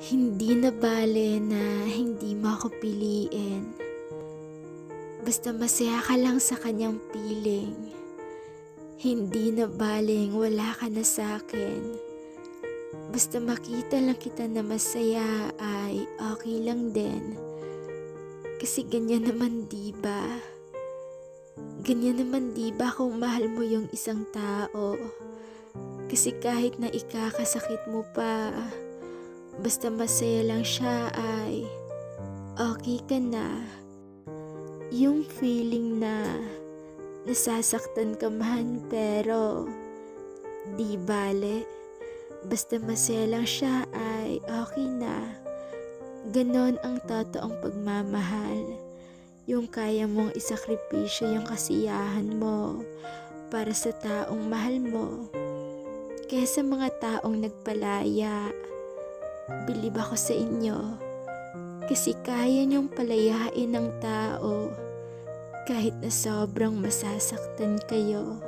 Hindi na bale na hindi mo ako piliin. Basta masaya ka lang sa kanyang piling. Hindi na baling wala ka na sa'kin. Basta makita lang kita na masaya ay okay lang din. Kasi ganyan naman diba? Ganyan naman diba kung mahal mo yung isang tao? Kasi kahit na ikakasakit mo pa, basta masaya lang siya ay okay ka na. Yung feeling na nasasaktan ka man pero di bale. Basta masaya lang siya ay okay na. Ganon ang totoong pagmamahal. Yung kaya mong isakripisyo yung kasiyahan mo para sa taong mahal mo. Kesa mga taong nagpalaya. Bilib ako sa inyo. Kasi kaya niyong palayain ng tao kahit na sobrang masasaktan kayo.